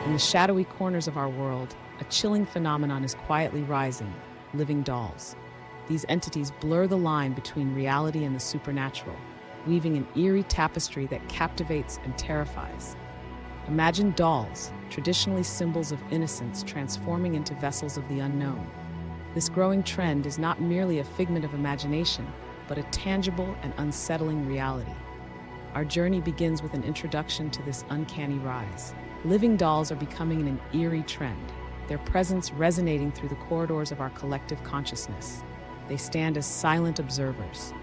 In the shadowy corners of our world, a chilling phenomenon is quietly rising: living dolls. These entities blur the line between reality and the supernatural, weaving an eerie tapestry that captivates and terrifies. Imagine dolls, traditionally symbols of innocence, transforming into vessels of the unknown. This growing trend is not merely a figment of imagination, but a tangible and unsettling reality. Our journey begins with an introduction to this uncanny rise. Living dolls are becoming an eerie trend, their presence resonating through the corridors of our collective consciousness. They stand as silent observers,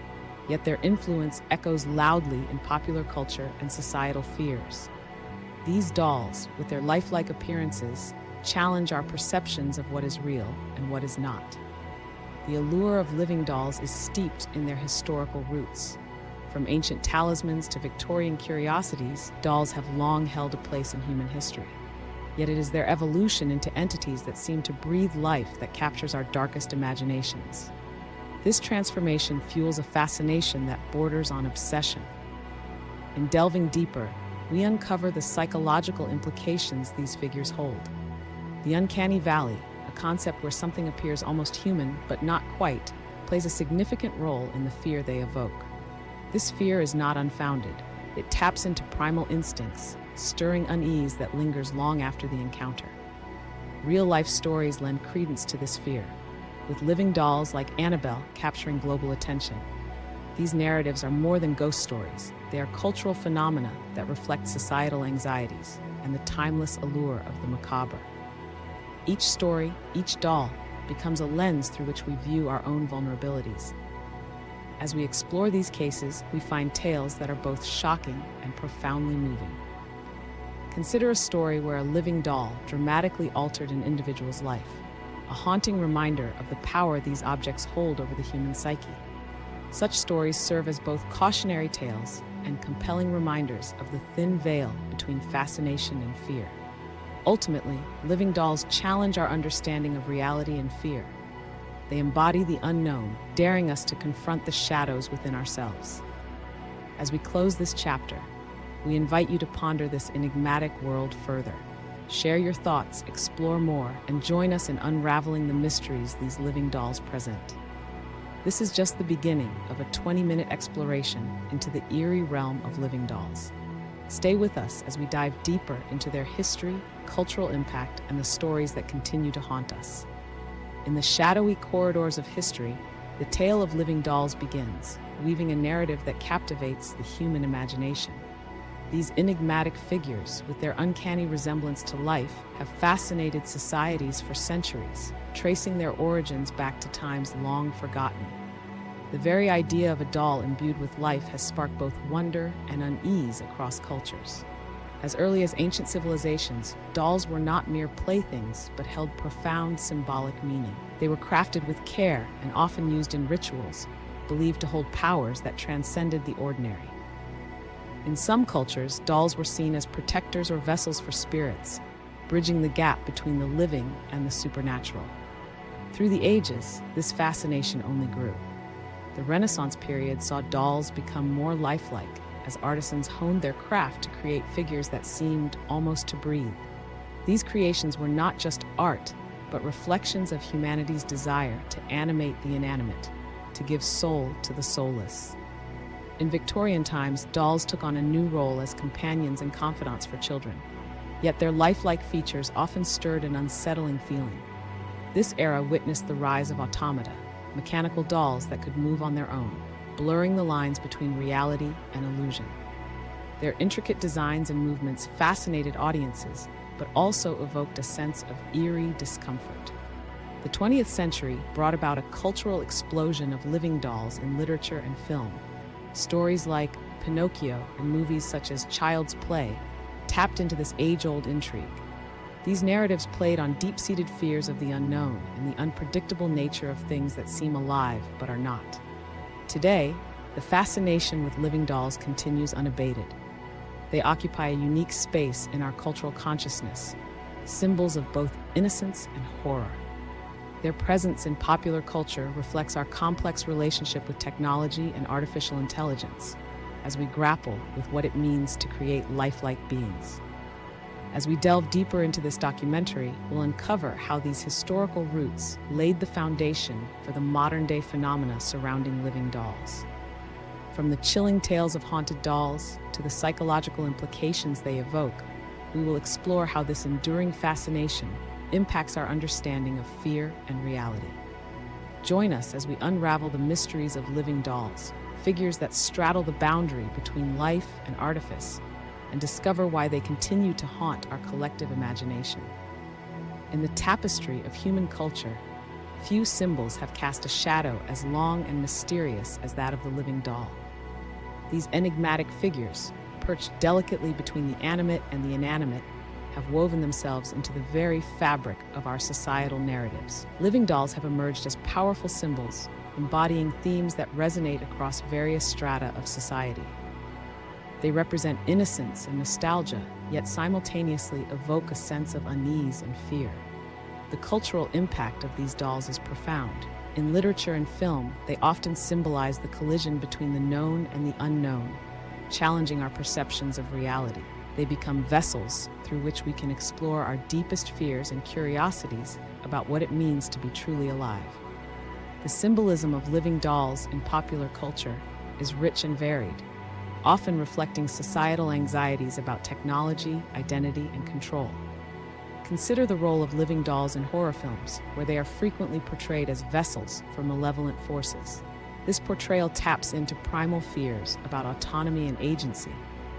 yet their influence echoes loudly in popular culture and societal fears. These dolls, with their lifelike appearances, challenge our perceptions of what is real and what is not. The allure of living dolls is steeped in their historical roots. From ancient talismans to Victorian curiosities, dolls have long held a place in human history. Yet it is their evolution into entities that seem to breathe life that captures our darkest imaginations. This transformation fuels a fascination that borders on obsession. In delving deeper, we uncover the psychological implications these figures hold. The uncanny valley, a concept where something appears almost human but not quite, plays a significant role in the fear they evoke. This fear is not unfounded. It taps into primal instincts, stirring unease that lingers long after the encounter. Real-life stories lend credence to this fear, with living dolls like Annabelle capturing global attention. These narratives are more than ghost stories. They are cultural phenomena that reflect societal anxieties and the timeless allure of the macabre. Each story, each doll, becomes a lens through which we view our own vulnerabilities. As we explore these cases, we find tales that are both shocking and profoundly moving. Consider a story where a living doll dramatically altered an individual's life, a haunting reminder of the power these objects hold over the human psyche. Such stories serve as both cautionary tales and compelling reminders of the thin veil between fascination and fear. Ultimately, living dolls challenge our understanding of reality and fear. They embody the unknown, daring us to confront the shadows within ourselves. As we close this chapter, we invite you to ponder this enigmatic world further. Share your thoughts, explore more, and join us in unraveling the mysteries these living dolls present. This is just the beginning of a 20-minute exploration into the eerie realm of living dolls. Stay with us as we dive deeper into their history, cultural impact, and the stories that continue to haunt us. In the shadowy corridors of history, the tale of living dolls begins, weaving a narrative that captivates the human imagination. These enigmatic figures, with their uncanny resemblance to life, have fascinated societies for centuries, tracing their origins back to times long forgotten. The very idea of a doll imbued with life has sparked both wonder and unease across cultures. As early as ancient civilizations, dolls were not mere playthings, but held profound symbolic meaning. They were crafted with care and often used in rituals, believed to hold powers that transcended the ordinary. In some cultures, dolls were seen as protectors or vessels for spirits, bridging the gap between the living and the supernatural. Through the ages, this fascination only grew. The Renaissance period saw dolls become more lifelike as artisans honed their craft to create figures that seemed almost to breathe. These creations were not just art, but reflections of humanity's desire to animate the inanimate, to give soul to the soulless. In Victorian times, dolls took on a new role as companions and confidants for children. Yet their lifelike features often stirred an unsettling feeling. This era witnessed the rise of automata, mechanical dolls that could move on their own, blurring the lines between reality and illusion. Their intricate designs and movements fascinated audiences, but also evoked a sense of eerie discomfort. The 20th century brought about a cultural explosion of living dolls in literature and film. Stories like Pinocchio and movies such as Child's Play tapped into this age-old intrigue. These narratives played on deep-seated fears of the unknown and the unpredictable nature of things that seem alive but are not. Today, the fascination with living dolls continues unabated. They occupy a unique space in our cultural consciousness, symbols of both innocence and horror. Their presence in popular culture reflects our complex relationship with technology and artificial intelligence, as we grapple with what it means to create lifelike beings. As we delve deeper into this documentary, we'll uncover how these historical roots laid the foundation for the modern-day phenomena surrounding living dolls. From the chilling tales of haunted dolls to the psychological implications they evoke, we will explore how this enduring fascination impacts our understanding of fear and reality. Join us as we unravel the mysteries of living dolls, figures that straddle the boundary between life and artifice, and discover why they continue to haunt our collective imagination. In the tapestry of human culture, few symbols have cast a shadow as long and mysterious as that of the living doll. These enigmatic figures, perched delicately between the animate and the inanimate, have woven themselves into the very fabric of our societal narratives. Living dolls have emerged as powerful symbols, embodying themes that resonate across various strata of society. They represent innocence and nostalgia, yet simultaneously evoke a sense of unease and fear. The cultural impact of these dolls is profound. In literature and film, they often symbolize the collision between the known and the unknown, challenging our perceptions of reality. They become vessels through which we can explore our deepest fears and curiosities about what it means to be truly alive. The symbolism of living dolls in popular culture is rich and varied, often reflecting societal anxieties about technology, identity, and control. Consider the role of living dolls in horror films, where they are frequently portrayed as vessels for malevolent forces. This portrayal taps into primal fears about autonomy and agency,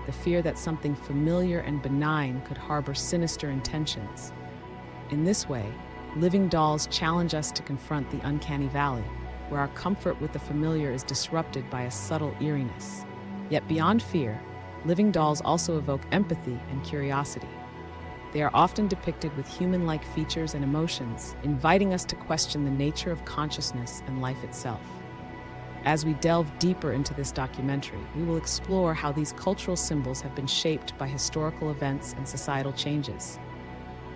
the fear that something familiar and benign could harbor sinister intentions. In this way, living dolls challenge us to confront the uncanny valley, where our comfort with the familiar is disrupted by a subtle eeriness. Yet beyond fear, living dolls also evoke empathy and curiosity. They are often depicted with human-like features and emotions, inviting us to question the nature of consciousness and life itself. As we delve deeper into this documentary, we will explore how these cultural symbols have been shaped by historical events and societal changes.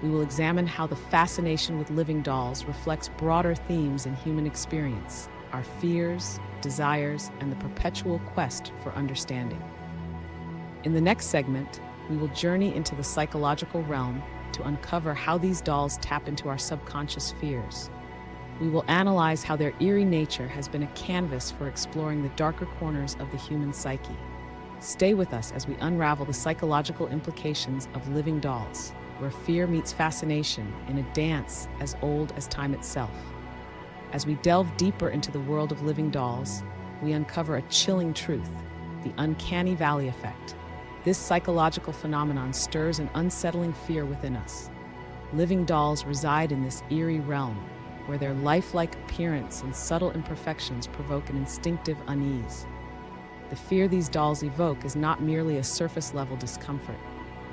We will examine how the fascination with living dolls reflects broader themes in human experience, our fears, desires, and the perpetual quest for understanding. In the next segment, we will journey into the psychological realm to uncover how these dolls tap into our subconscious fears. We will analyze how their eerie nature has been a canvas for exploring the darker corners of the human psyche. Stay with us as we unravel the psychological implications of living dolls, where fear meets fascination in a dance as old as time itself. As we delve deeper into the world of living dolls, we uncover a chilling truth: the uncanny valley effect. This psychological phenomenon stirs an unsettling fear within us. Living dolls reside in this eerie realm, where their lifelike appearance and subtle imperfections provoke an instinctive unease. The fear these dolls evoke is not merely a surface-level discomfort.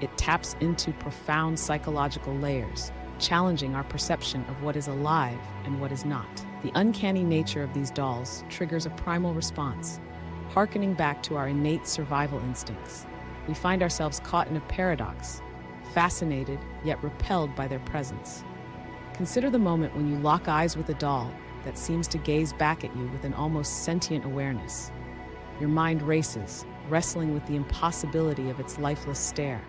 It taps into profound psychological layers, challenging our perception of what is alive and what is not. The uncanny nature of these dolls triggers a primal response, hearkening back to our innate survival instincts. We find ourselves caught in a paradox, fascinated yet repelled by their presence. Consider the moment when you lock eyes with a doll that seems to gaze back at you with an almost sentient awareness. Your mind races, wrestling with the impossibility of its lifeless stare.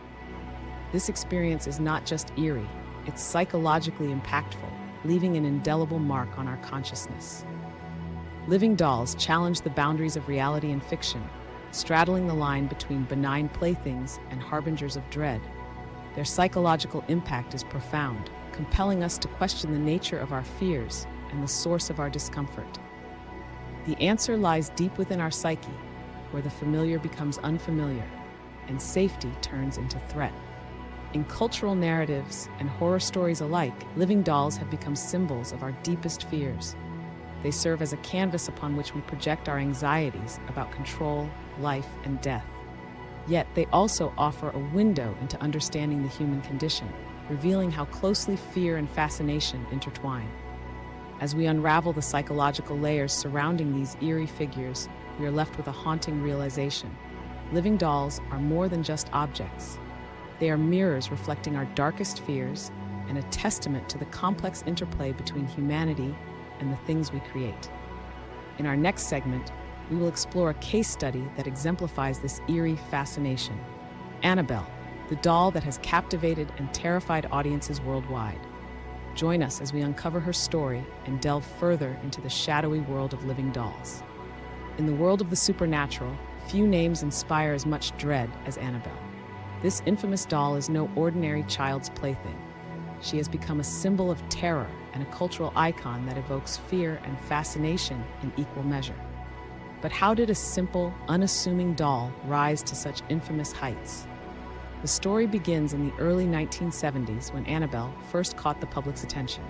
This experience is not just eerie, it's psychologically impactful, leaving an indelible mark on our consciousness. Living dolls challenge the boundaries of reality and fiction, straddling the line between benign playthings and harbingers of dread. Their psychological impact is profound, compelling us to question the nature of our fears and the source of our discomfort. The answer lies deep within our psyche, where the familiar becomes unfamiliar and safety turns into threat. In cultural narratives and horror stories alike, living dolls have become symbols of our deepest fears. They serve as a canvas upon which we project our anxieties about control, life, and death. Yet they also offer a window into understanding the human condition, revealing how closely fear and fascination intertwine. As we unravel the psychological layers surrounding these eerie figures, we are left with a haunting realization. Living dolls are more than just objects. They are mirrors reflecting our darkest fears and a testament to the complex interplay between humanity and the things we create. In our next segment, we will explore a case study that exemplifies this eerie fascination. Annabelle, the doll that has captivated and terrified audiences worldwide. Join us as we uncover her story and delve further into the shadowy world of living dolls. In the world of the supernatural, few names inspire as much dread as Annabelle. This infamous doll is no ordinary child's plaything. She has become a symbol of terror and a cultural icon that evokes fear and fascination in equal measure. But how did a simple, unassuming doll rise to such infamous heights? The story begins in the early 1970s when Annabelle first caught the public's attention.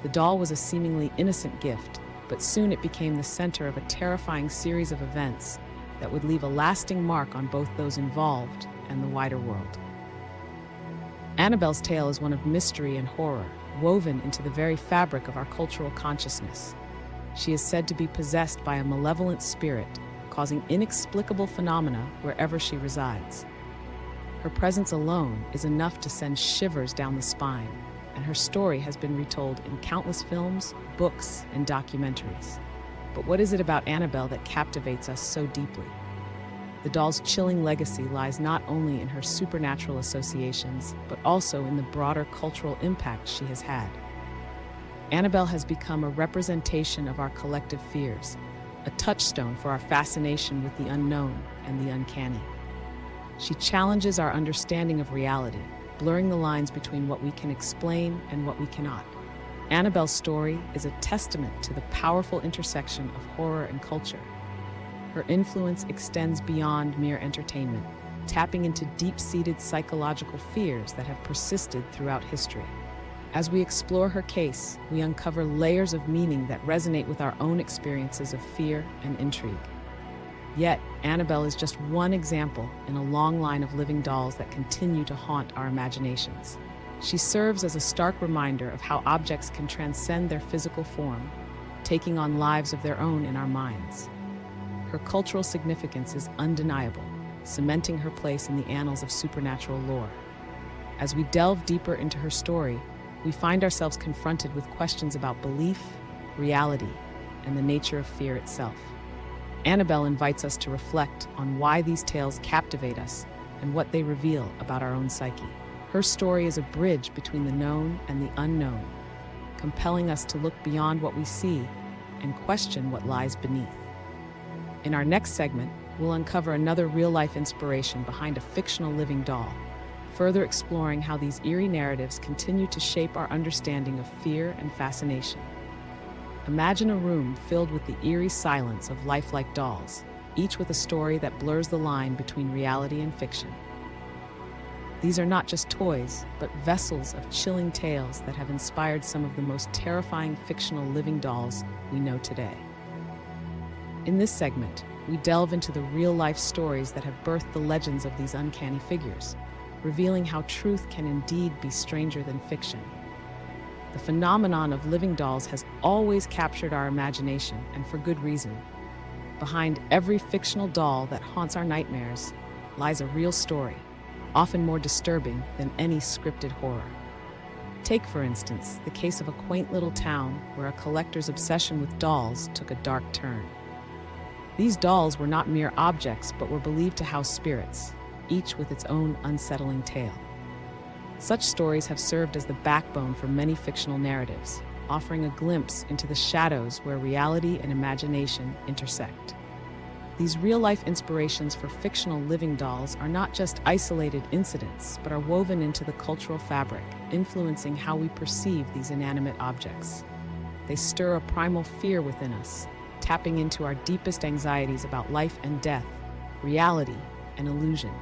The doll was a seemingly innocent gift, but soon it became the center of a terrifying series of events that would leave a lasting mark on both those involved and the wider world. Annabelle's tale is one of mystery and horror, woven into the very fabric of our cultural consciousness. She is said to be possessed by a malevolent spirit, causing inexplicable phenomena wherever she resides. Her presence alone is enough to send shivers down the spine, and her story has been retold in countless films, books, and documentaries. But what is it about Annabelle that captivates us so deeply? The doll's chilling legacy lies not only in her supernatural associations, but also in the broader cultural impact she has had. Annabelle has become a representation of our collective fears, a touchstone for our fascination with the unknown and the uncanny. She challenges our understanding of reality, blurring the lines between what we can explain and what we cannot. Annabelle's story is a testament to the powerful intersection of horror and culture. Her influence extends beyond mere entertainment, tapping into deep-seated psychological fears that have persisted throughout history. As we explore her case, we uncover layers of meaning that resonate with our own experiences of fear and intrigue. Yet, Annabelle is just one example in a long line of living dolls that continue to haunt our imaginations. She serves as a stark reminder of how objects can transcend their physical form, taking on lives of their own in our minds. Her cultural significance is undeniable, cementing her place in the annals of supernatural lore. As we delve deeper into her story, we find ourselves confronted with questions about belief, reality, and the nature of fear itself. Annabelle invites us to reflect on why these tales captivate us and what they reveal about our own psyche. Her story is a bridge between the known and the unknown, compelling us to look beyond what we see and question what lies beneath. In our next segment, we'll uncover another real-life inspiration behind a fictional living doll, further exploring how these eerie narratives continue to shape our understanding of fear and fascination. Imagine a room filled with the eerie silence of lifelike dolls, each with a story that blurs the line between reality and fiction. These are not just toys, but vessels of chilling tales that have inspired some of the most terrifying fictional living dolls we know today. In this segment, we delve into the real-life stories that have birthed the legends of these uncanny figures, revealing how truth can indeed be stranger than fiction. The phenomenon of living dolls has always captured our imagination, and for good reason. Behind every fictional doll that haunts our nightmares lies a real story, often more disturbing than any scripted horror. Take, for instance, the case of a quaint little town where a collector's obsession with dolls took a dark turn. These dolls were not mere objects, but were believed to house spirits, each with its own unsettling tale. Such stories have served as the backbone for many fictional narratives, offering a glimpse into the shadows where reality and imagination intersect. These real-life inspirations for fictional living dolls are not just isolated incidents, but are woven into the cultural fabric, influencing how we perceive these inanimate objects. They stir a primal fear within us, tapping into our deepest anxieties about life and death, reality and illusion.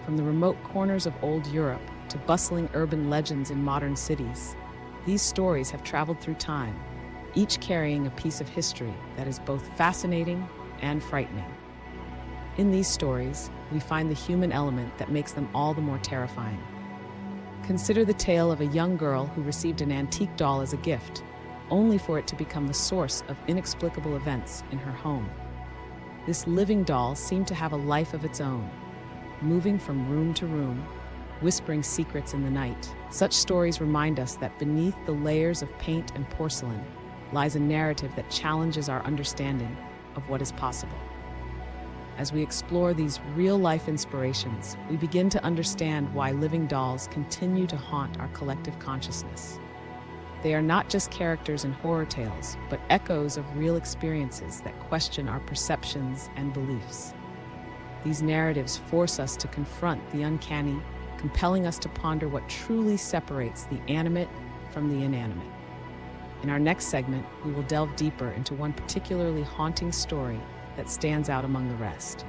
From the remote corners of old Europe to bustling urban legends in modern cities, these stories have traveled through time, each carrying a piece of history that is both fascinating and frightening. In these stories, we find the human element that makes them all the more terrifying. Consider the tale of a young girl who received an antique doll as a gift, only for it to become the source of inexplicable events in her home. This living doll seemed to have a life of its own, moving from room to room, whispering secrets in the night. Such stories remind us that beneath the layers of paint and porcelain lies a narrative that challenges our understanding of what is possible. As we explore these real-life inspirations, we begin to understand why living dolls continue to haunt our collective consciousness. They are not just characters in horror tales, but echoes of real experiences that question our perceptions and beliefs. These narratives force us to confront the uncanny, compelling us to ponder what truly separates the animate from the inanimate. In our next segment, we will delve deeper into one particularly haunting story that stands out among the rest.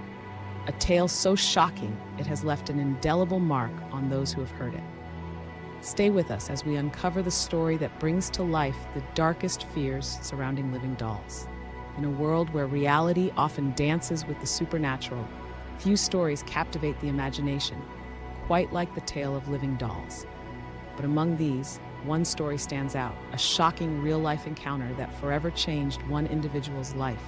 A tale so shocking it has left an indelible mark on those who have heard it. Stay with us as we uncover the story that brings to life the darkest fears surrounding living dolls. In a world where reality often dances with the supernatural, few stories captivate the imagination, quite like the tale of living dolls. But among these, one story stands out, a shocking real-life encounter that forever changed one individual's life.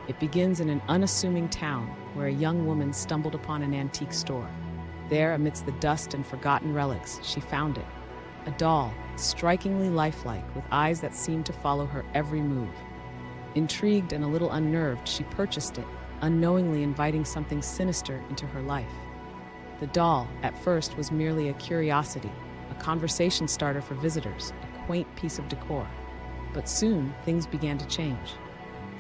It begins in an unassuming town where a young woman stumbled upon an antique store. There, amidst the dust and forgotten relics, she found it. A doll, strikingly lifelike, with eyes that seemed to follow her every move. Intrigued and a little unnerved, she purchased it, unknowingly inviting something sinister into her life. The doll, at first, was merely a curiosity, a conversation starter for visitors, a quaint piece of decor. But soon, things began to change.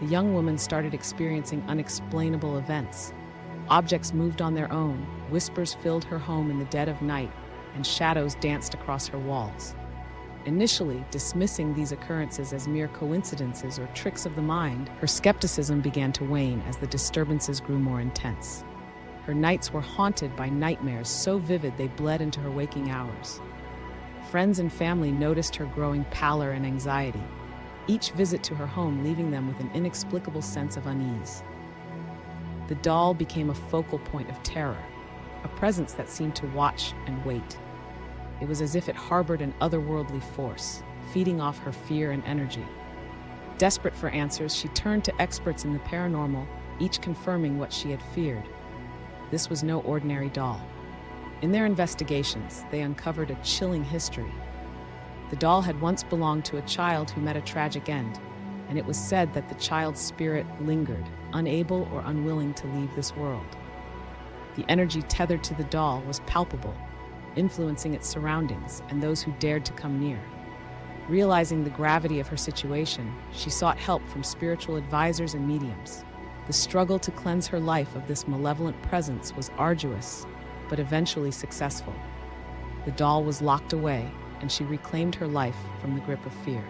The young woman started experiencing unexplainable events. Objects moved on their own, whispers filled her home in the dead of night, and shadows danced across her walls. Initially, dismissing these occurrences as mere coincidences or tricks of the mind, her skepticism began to wane as the disturbances grew more intense. Her nights were haunted by nightmares so vivid they bled into her waking hours. Friends and family noticed her growing pallor and anxiety, each visit to her home leaving them with an inexplicable sense of unease. The doll became a focal point of terror, a presence that seemed to watch and wait. It was as if it harbored an otherworldly force, feeding off her fear and energy. Desperate for answers, she turned to experts in the paranormal, each confirming what she had feared. This was no ordinary doll. In their investigations, they uncovered a chilling history. The doll had once belonged to a child who met a tragic end, and it was said that the child's spirit lingered, unable or unwilling to leave this world. The energy tethered to the doll was palpable, influencing its surroundings and those who dared to come near. Realizing the gravity of her situation, she sought help from spiritual advisors and mediums. The struggle to cleanse her life of this malevolent presence was arduous, but eventually successful. The doll was locked away, and she reclaimed her life from the grip of fear.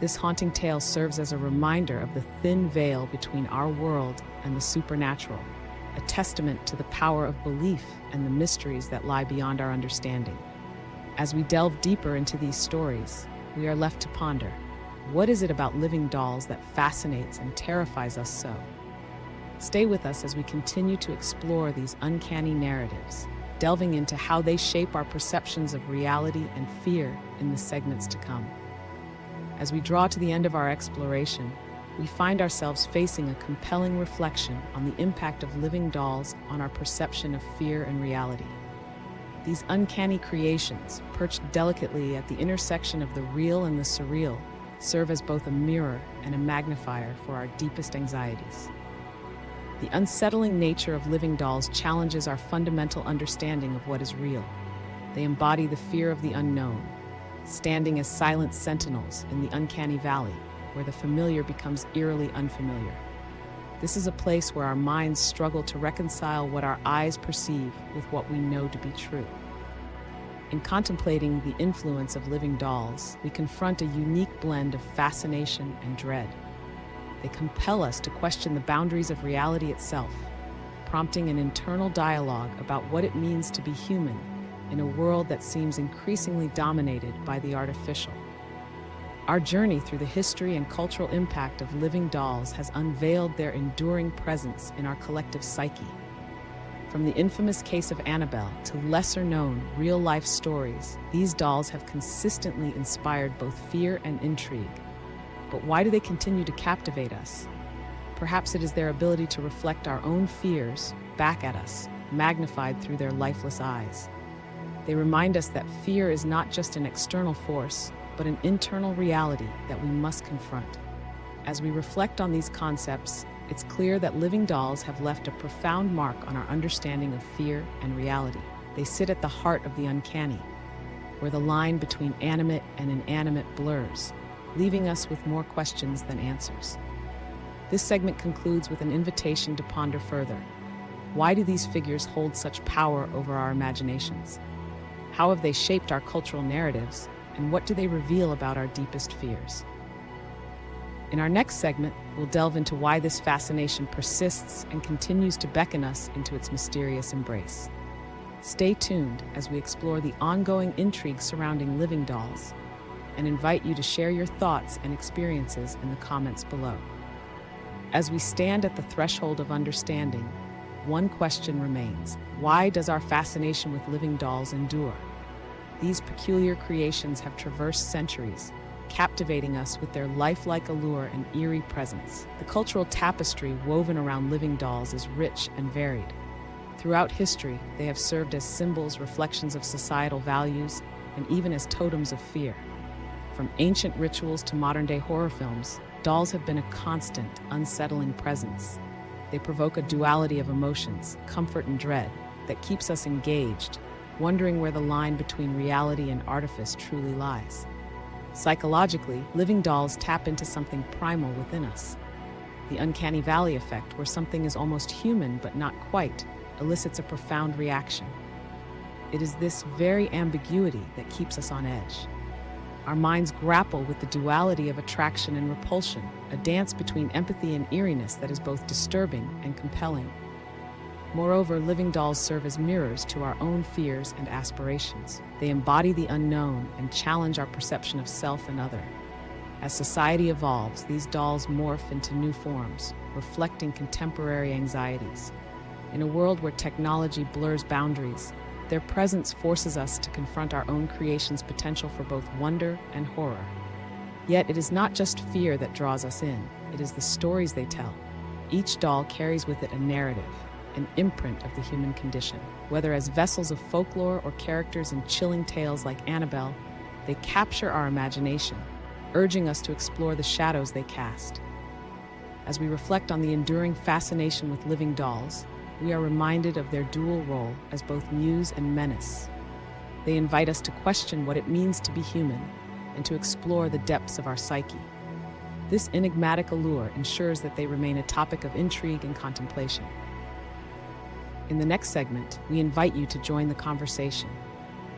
This haunting tale serves as a reminder of the thin veil between our world and the supernatural, a testament to the power of belief and the mysteries that lie beyond our understanding. As we delve deeper into these stories, we are left to ponder, what is it about living dolls that fascinates and terrifies us so? Stay with us as we continue to explore these uncanny narratives, delving into how they shape our perceptions of reality and fear in the segments to come. As we draw to the end of our exploration, we find ourselves facing a compelling reflection on the impact of living dolls on our perception of fear and reality. These uncanny creations, perched delicately at the intersection of the real and the surreal, serve as both a mirror and a magnifier for our deepest anxieties. The unsettling nature of living dolls challenges our fundamental understanding of what is real. They embody the fear of the unknown, standing as silent sentinels in the uncanny valley, where the familiar becomes eerily unfamiliar. This is a place where our minds struggle to reconcile what our eyes perceive with what we know to be true. In contemplating the influence of living dolls, we confront a unique blend of fascination and dread. They compel us to question the boundaries of reality itself, prompting an internal dialogue about what it means to be human in a world that seems increasingly dominated by the artificial. Our journey through the history and cultural impact of living dolls has unveiled their enduring presence in our collective psyche. From the infamous case of Annabelle to lesser-known, real-life stories, these dolls have consistently inspired both fear and intrigue. But why do they continue to captivate us? Perhaps it is their ability to reflect our own fears back at us, magnified through their lifeless eyes. They remind us that fear is not just an external force, but an internal reality that we must confront. As we reflect on these concepts, it's clear that living dolls have left a profound mark on our understanding of fear and reality. They sit at the heart of the uncanny, where the line between animate and inanimate blurs, leaving us with more questions than answers. This segment concludes with an invitation to ponder further. Why do these figures hold such power over our imaginations? How have they shaped our cultural narratives, and what do they reveal about our deepest fears? In our next segment, we'll delve into why this fascination persists and continues to beckon us into its mysterious embrace. Stay tuned as we explore the ongoing intrigue surrounding living dolls and invite you to share your thoughts and experiences in the comments below. As we stand at the threshold of understanding, one question remains: why does our fascination with living dolls endure? These peculiar creations have traversed centuries, captivating us with their lifelike allure and eerie presence. The cultural tapestry woven around living dolls is rich and varied. Throughout history, they have served as symbols, reflections of societal values, and even as totems of fear. From ancient rituals to modern-day horror films, dolls have been a constant, unsettling presence. They provoke a duality of emotions, comfort and dread, that keeps us engaged, wondering where the line between reality and artifice truly lies. Psychologically, living dolls tap into something primal within us. The uncanny valley effect, where something is almost human but not quite, elicits a profound reaction. It is this very ambiguity that keeps us on edge. Our minds grapple with the duality of attraction and repulsion, a dance between empathy and eeriness that is both disturbing and compelling. Moreover, living dolls serve as mirrors to our own fears and aspirations. They embody the unknown and challenge our perception of self and other. As society evolves, these dolls morph into new forms, reflecting contemporary anxieties. In a world where technology blurs boundaries, their presence forces us to confront our own creation's potential for both wonder and horror. Yet it is not just fear that draws us in, it is the stories they tell. Each doll carries with it a narrative, an imprint of the human condition. Whether as vessels of folklore or characters in chilling tales like Annabelle, they capture our imagination, urging us to explore the shadows they cast. As we reflect on the enduring fascination with living dolls, we are reminded of their dual role as both muse and menace. They invite us to question what it means to be human and to explore the depths of our psyche. This enigmatic allure ensures that they remain a topic of intrigue and contemplation. In the next segment, we invite you to join the conversation.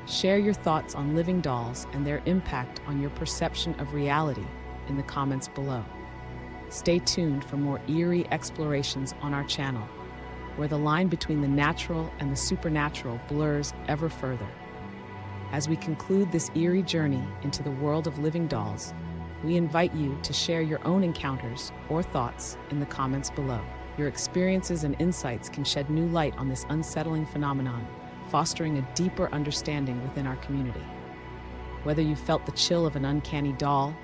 Share your thoughts on living dolls and their impact on your perception of reality in the comments below. Stay tuned for more eerie explorations on our channel, where the line between the natural and the supernatural blurs ever further. As we conclude this eerie journey into the world of living dolls, we invite you to share your own encounters or thoughts in the comments below. Your experiences and insights can shed new light on this unsettling phenomenon, fostering a deeper understanding within our community. Whether you felt the chill of an uncanny doll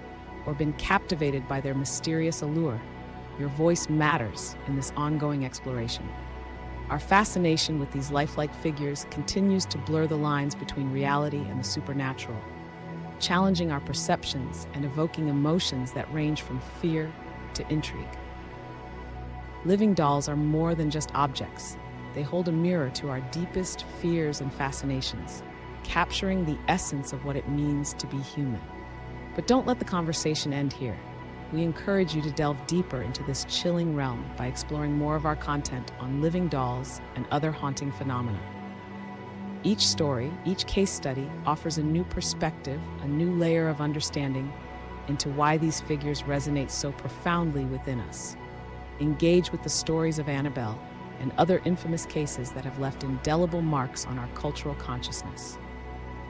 or been captivated by their mysterious allure, your voice matters in this ongoing exploration. Our fascination with these lifelike figures continues to blur the lines between reality and the supernatural, challenging our perceptions and evoking emotions that range from fear to intrigue. Living dolls are more than just objects. They hold a mirror to our deepest fears and fascinations, capturing the essence of what it means to be human. But don't let the conversation end here. We encourage you to delve deeper into this chilling realm by exploring more of our content on living dolls and other haunting phenomena. Each story, each case study offers a new perspective, a new layer of understanding into why these figures resonate so profoundly within us. Engage with the stories of Annabelle and other infamous cases that have left indelible marks on our cultural consciousness.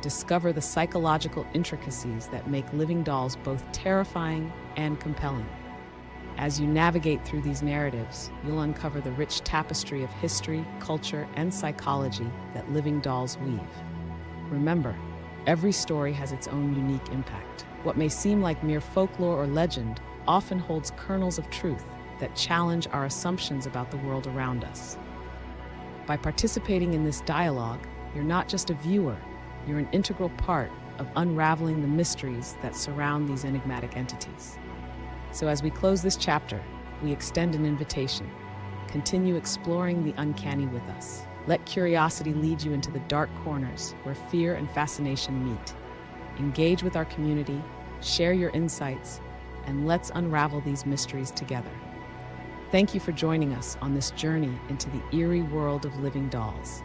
Discover the psychological intricacies that make living dolls both terrifying and compelling. As you navigate through these narratives, you'll uncover the rich tapestry of history, culture, and psychology that living dolls weave. Remember, every story has its own unique impact. What may seem like mere folklore or legend often holds kernels of truth that challenge our assumptions about the world around us. By participating in this dialogue, you're not just a viewer, you're an integral part of unraveling the mysteries that surround these enigmatic entities. So as we close this chapter, we extend an invitation. Continue exploring the uncanny with us. Let curiosity lead you into the dark corners where fear and fascination meet. Engage with our community, share your insights, and let's unravel these mysteries together. Thank you for joining us on this journey into the eerie world of living dolls.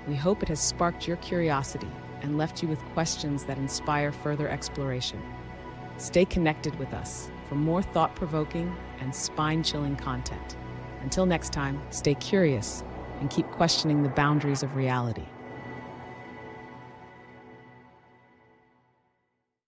We hope it has sparked your curiosity and left you with questions that inspire further exploration. Stay connected with us for more thought-provoking and spine-chilling content. Until next time, stay curious and keep questioning the boundaries of reality.